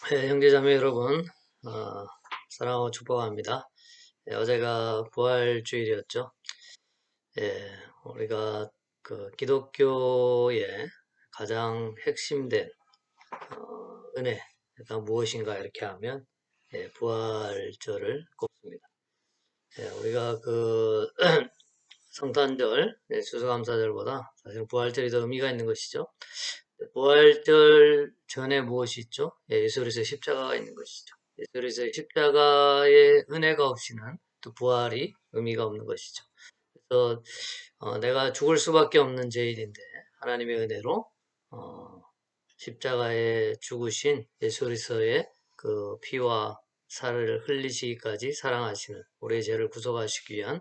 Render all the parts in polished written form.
형제자매 여러분, 사랑하고 축복합니다. 어제가 부활주일이었죠. 우리가 그 기독교의 가장 핵심된 은혜가 무엇인가 이렇게 하면 부활절을 꼽습니다. 우리가 그 성탄절, 추수감사절보다 사실 부활절이 더 의미가 있는 것이죠. 부활절 전에 무엇이 있죠? 예수 그리스도의 십자가가 있는 것이죠. 예수 그리스도의 십자가의 은혜가 없이는 또 부활이 의미가 없는 것이죠. 그래서 내가 죽을 수밖에 없는 죄인인데 하나님의 은혜로 십자가에 죽으신 예수 그리스도의 그 피와 살을 흘리시기까지 사랑하시는 우리의 죄를 구속하시기 위한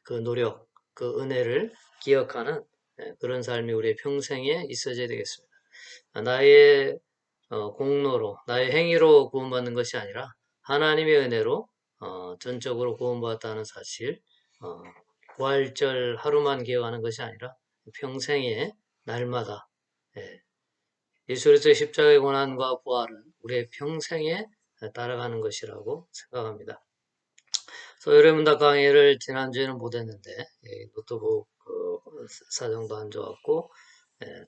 그 노력, 그 은혜를 기억하는 그런 삶이 우리의 평생에 있어져야 되겠습니다. 나의 공로로, 나의 행위로 구원받는 것이 아니라 하나님의 은혜로 전적으로 구원받았다는 사실, 부활절 하루만 기억하는 것이 아니라 평생에 날마다 예수 그리스도의 십자가의 고난과 부활은 우리의 평생에 따라가는 것이라고 생각합니다. 소요리문답 강의를 지난주에는 못했는데 노트북 사정도 안 좋았고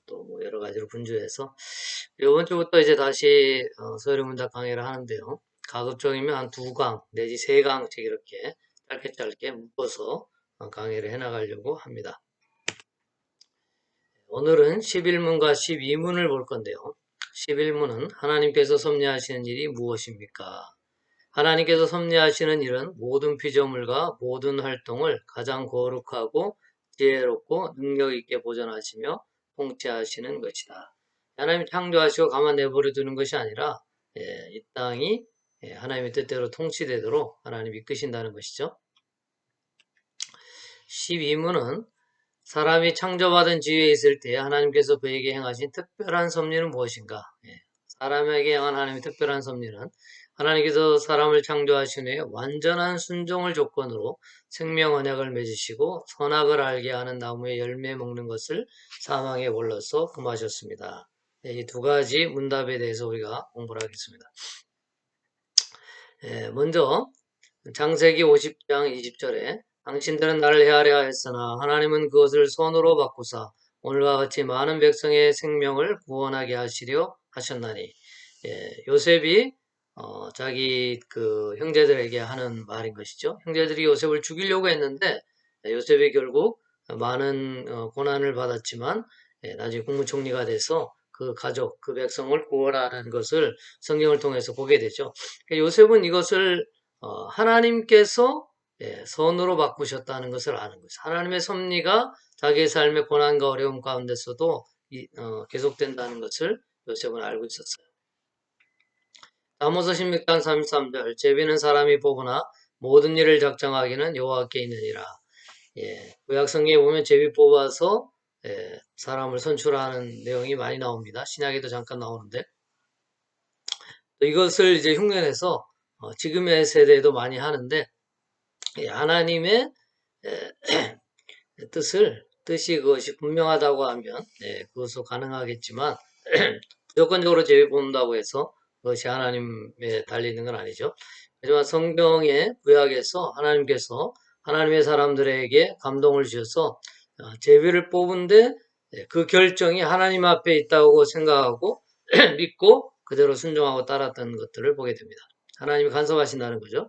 또 뭐 여러 가지로 분주해서 이번 주부터 이제 다시 소요리문답 강의를 하는데요. 가급적이면 한 2강 내지 3강씩 이렇게 짧게 묶어서 강의를 해나가려고 합니다. 오늘은 11문과 12문을 볼 건데요. 11문은 하나님께서 섭리하시는 일이 무엇입니까? 하나님께서 섭리하시는 일은 모든 피조물과 모든 활동을 가장 거룩하고 지혜롭고 능력 있게 보존하시며 통치하시는 것이다. 하나님이 창조하시고 가만 내버려 두는 것이 아니라 이 땅이 하나님의 뜻대로 통치되도록 하나님이 이끄신다는 것이죠. 12문은 사람이 창조받은 지위에 있을 때 하나님께서 그에게 행하신 특별한 섭리는 무엇인가? 사람에게 행한 하나님의 특별한 섭리는 하나님께서 사람을 창조하신 후에 완전한 순종을 조건으로 생명 언약을 맺으시고 선악을 알게 하는 나무의 열매 먹는 것을 사망에 올려서 금하셨습니다. 이 2가지 문답에 대해서 우리가 공부를 하겠습니다. 먼저 창세기 50장 20절에 당신들은 나를 헤아려 했으나 하나님은 그것을 손으로 바꾸사 오늘과 같이 많은 백성의 생명을 구원하게 하시려 하셨나니. 요셉이 자기 그 형제들에게 하는 말인 것이죠. 형제들이 요셉을 죽이려고 했는데 요셉이 결국 많은 고난을 받았지만 나중에 국무총리가 돼서 그 가족, 그 백성을 구원하는 것을 성경을 통해서 보게 되죠. 요셉은 이것을 하나님께서 선으로 바꾸셨다는 것을 아는 것이죠. 하나님의 섭리가 자기의 삶의 고난과 어려움 가운데서도 계속된다는 것을 요셉은 알고 있었어요. 아모스 16장 33절 제비는 사람이 뽑으나 모든 일을 작정하기는 여호와께 있느니라. 구약 성경에 보면 제비 뽑아서 사람을 선출하는 내용이 많이 나옵니다. 신약에도 잠깐 나오는데 이것을 이제 흉내내서 지금의 세대에도 많이 하는데 하나님의 뜻이 그것이 분명하다고 하면 그것도 가능하겠지만 무조건적으로 제비 뽑는다고 해서 그것이 하나님에 달리는 건 아니죠. 하지만 성경의 구약에서 하나님께서 하나님의 사람들에게 감동을 주셔서 제비를 뽑은데 그 결정이 하나님 앞에 있다고 생각하고 믿고 그대로 순종하고 따랐던 것들을 보게 됩니다. 하나님이 간섭하신다는 거죠.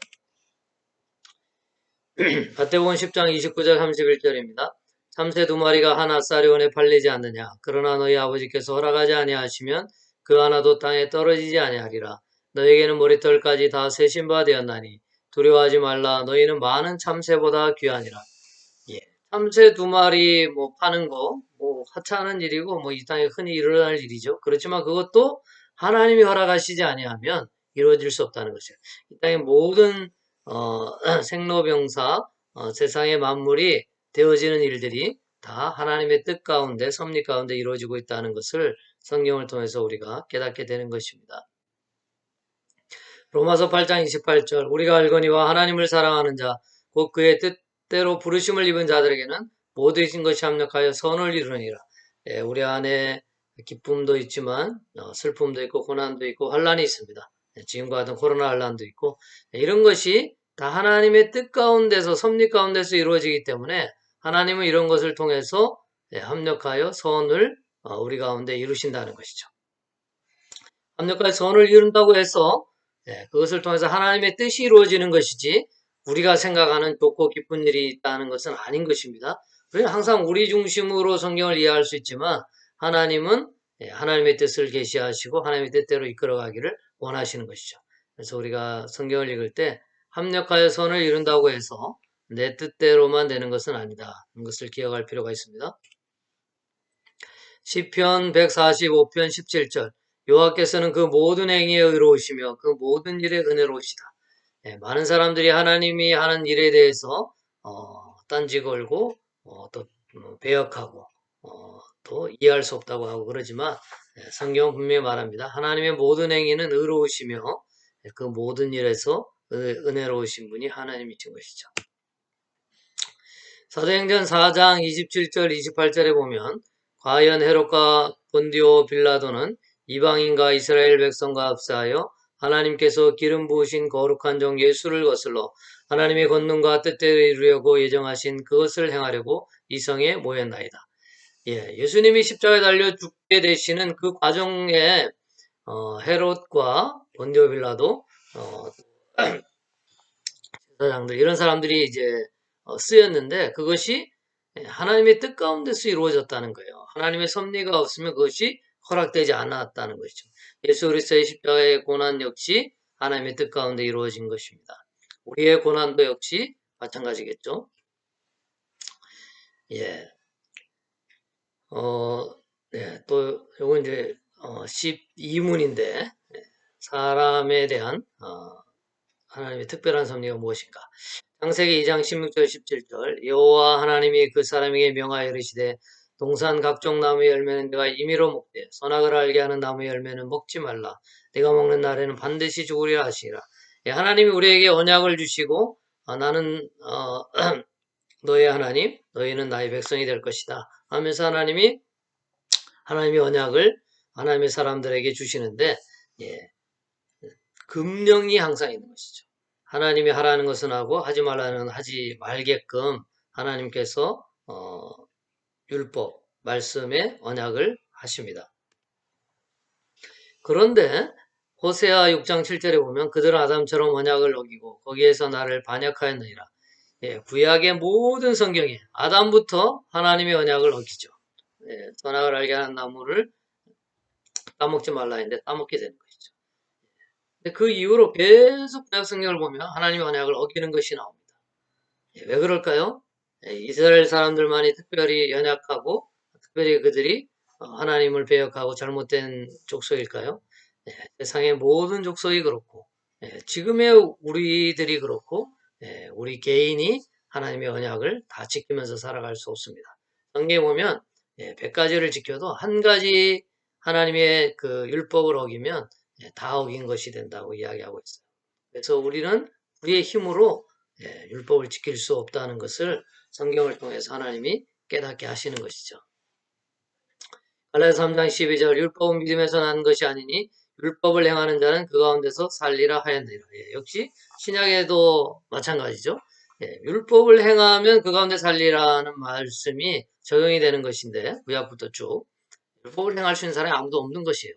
마태복음 10장 29절 31절입니다. 참새 2마리가 하나 쌀이원에 팔리지 않느냐. 그러나 너희 아버지께서 허락하지 아니하시면 그 하나도 땅에 떨어지지 아니하리라. 너에게는 머리털까지 다 세신 바 되었나니 두려워하지 말라. 너희는 많은 참새보다 귀하니라. 참새 2마리 뭐 파는 거 뭐 하찮은 일이고 뭐 이 땅에 흔히 일어날 일이죠. 그렇지만 그것도 하나님이 허락하시지 아니하면 이루어질 수 없다는 것이에요. 이 땅의 모든 생로병사 세상의 만물이 되어지는 일들이 다 하나님의 뜻 가운데 섭리 가운데 이루어지고 있다는 것을 성경을 통해서 우리가 깨닫게 되는 것입니다. 로마서 8장 28절 우리가 알거니와 하나님을 사랑하는 자 곧 그의 뜻대로 부르심을 입은 자들에게는 모든 것이 합력하여 선을 이루느니라. 우리 안에 기쁨도 있지만 슬픔도 있고 고난도 있고 환난이 있습니다. 지금과 같은 코로나 환란도 있고 이런 것이 다 하나님의 뜻 가운데서 섭리 가운데서 이루어지기 때문에 하나님은 이런 것을 통해서 합력하여 선을 우리 가운데 이루신다는 것이죠. 합력하여 선을 이룬다고 해서 그것을 통해서 하나님의 뜻이 이루어지는 것이지 우리가 생각하는 좋고 기쁜 일이 있다는 것은 아닌 것입니다. 우리는 항상 우리 중심으로 성경을 이해할 수 있지만 하나님은 하나님의 뜻을 계시하시고 하나님의 뜻대로 이끌어가기를 원하시는 것이죠. 그래서 우리가 성경을 읽을 때 합력하여 선을 이룬다고 해서 내 뜻대로만 되는 것은 아니다. 이것을 기억할 필요가 있습니다. 시편 145편 17절 여호와께서는 그 모든 행위에 의로우시며 그 모든 일에 은혜로우시다. 많은 사람들이 하나님이 하는 일에 대해서 딴지 걸고 또 배역하고 또 이해할 수 없다고 하고 그러지만 성경은 분명히 말합니다. 하나님의 모든 행위는 의로우시며 그 모든 일에서 은혜로우신 분이 하나님이신 것이죠. 사도행전 4장 27절 28절에 보면 과연 헤롯과 본디오 빌라도는 이방인과 이스라엘 백성과 합사하여 하나님께서 기름 부으신 거룩한 종 예수를 거슬러 하나님의 권능과 뜻대로 이루려고 예정하신 그것을 행하려고 이 성에 모였나이다. 예수님이 십자가에 달려 죽게 되시는 그 과정에 헤롯과 본디오 빌라도 제사장들 이런 사람들이 이제 쓰였는데 그것이 하나님의 뜻 가운데서 이루어졌다는 거예요. 하나님의 섭리가 없으면 그것이 허락되지 않았다는 것이죠. 예수 그리스도의 십자가의 고난 역시 하나님의 뜻 가운데 이루어진 것입니다. 우리의 고난도 역시 마찬가지겠죠. 또 요건 이제 12문인데 사람에 대한 하나님의 특별한 섭리가 무엇인가? 창세기 2장 16절 17절 여호와 하나님이 그 사람에게 명하여 이르시되 동산 각종 나무의 열매는 내가 임의로 먹되 선악을 알게 하는 나무의 열매는 먹지 말라. 내가 먹는 날에는 반드시 죽으리라 하시니라. 하나님이 우리에게 언약을 주시고 나는 너의 하나님, 너희는 나의 백성이 될 것이다 하면서 하나님의 언약을 하나님의 사람들에게 주시는데 금령이 항상 있는 것이죠. 하나님이 하라는 것은 하고 하지 말라는 하지 말게끔 하나님께서 율법, 말씀의 언약을 하십니다. 그런데 호세아 6장 7절에 보면 그들은 아담처럼 언약을 어기고 거기에서 나를 반역하였느니라. 구약의 모든 성경에 아담부터 하나님의 언약을 어기죠. 선악을 알게 하는 나무를 따먹지 말라 했는데 따먹게 되는 것이죠. 그 이후로 계속 구약 성경을 보면 하나님의 언약을 어기는 것이 나옵니다. 왜 그럴까요? 이스라엘 사람들만이 특별히 연약하고 특별히 그들이 하나님을 배역하고 잘못된 족속일까요? 세상의 모든 족속이 그렇고 지금의 우리들이 그렇고 우리 개인이 하나님의 언약을 다 지키면서 살아갈 수 없습니다. 성경에 보면 100가지를 지켜도 한 가지 하나님의 그 율법을 어기면 다 어긴 것이 된다고 이야기하고 있어요. 그래서 우리는 우리의 힘으로 율법을 지킬 수 없다는 것을 성경을 통해서 하나님이 깨닫게 하시는 것이죠. 갈라디아서 3장 12절 율법은 믿음에서 난 것이 아니니 율법을 행하는 자는 그 가운데서 살리라 하였느니라. 역시 신약에도 마찬가지죠. 율법을 행하면 그 가운데 살리라는 말씀이 적용이 되는 것인데 구약부터 쭉 율법을 행할 수 있는 사람이 아무도 없는 것이에요.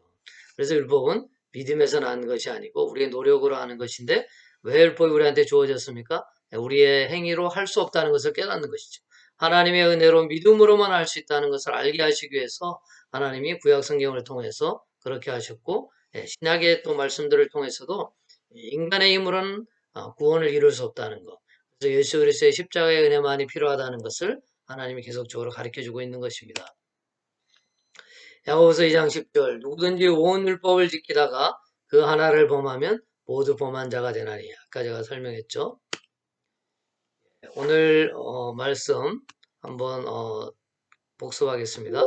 그래서 율법은 믿음에서 난 것이 아니고 우리의 노력으로 하는 것인데 왜 율법이 우리한테 주어졌습니까? 우리의 행위로 할 수 없다는 것을 깨닫는 것이죠. 하나님의 은혜로 믿음으로만 할 수 있다는 것을 알게 하시기 위해서 하나님이 구약 성경을 통해서 그렇게 하셨고 신약의 또 말씀들을 통해서도 인간의 힘으로는 구원을 이룰 수 없다는 것. 그래서 예수 그리스도의 십자가의 은혜만이 필요하다는 것을 하나님이 계속적으로 가르쳐주고 있는 것입니다. 야고보서 2장 10절 누구든지 온 율법을 지키다가 그 하나를 범하면 모두 범한 자가 되나니 아까 제가 설명했죠. 오늘 말씀 한번 복습하겠습니다.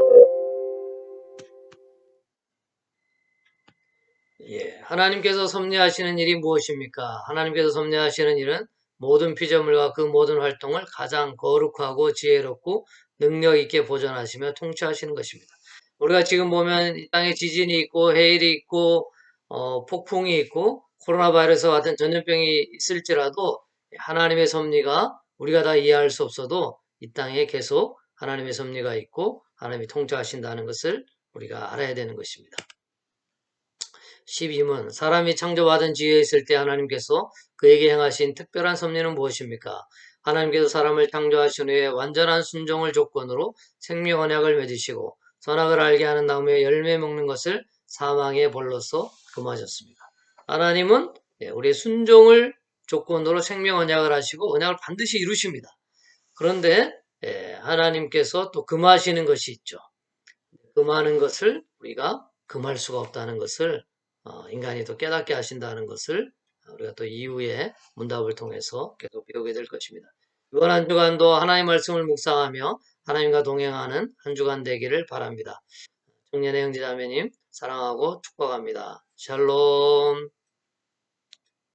하나님께서 섭리하시는 일이 무엇입니까? 하나님께서 섭리하시는 일은 모든 피조물과 그 모든 활동을 가장 거룩하고 지혜롭고 능력 있게 보존하시며 통치하시는 것입니다. 우리가 지금 보면 이 땅에 지진이 있고 해일이 있고 폭풍이 있고 코로나 바이러스 같은 전염병이 있을지라도 하나님의 섭리가 우리가 다 이해할 수 없어도 이 땅에 계속 하나님의 섭리가 있고 하나님이 통치하신다는 것을 우리가 알아야 되는 것입니다. 12문 사람이 창조받은 지위에 있을 때 하나님께서 그에게 행하신 특별한 섭리는 무엇입니까? 하나님께서 사람을 창조하신 후에 완전한 순종을 조건으로 생명 언약을 맺으시고 선악을 알게 하는 나무의 열매 먹는 것을 사망의 벌로서 금하셨습니다. 하나님은 우리의 순종을 조건으로 생명 언약을 하시고 언약을 반드시 이루십니다. 그런데 하나님께서 또 금하시는 것이 있죠. 금하는 것을 우리가 금할 수가 없다는 것을 인간이 또 깨닫게 하신다는 것을 우리가 또 이후에 문답을 통해서 계속 배우게 될 것입니다. 이번 한 주간도 하나님의 말씀을 묵상하며 하나님과 동행하는 한 주간 되기를 바랍니다. 청년의 형제자매님 사랑하고 축복합니다. 샬롬.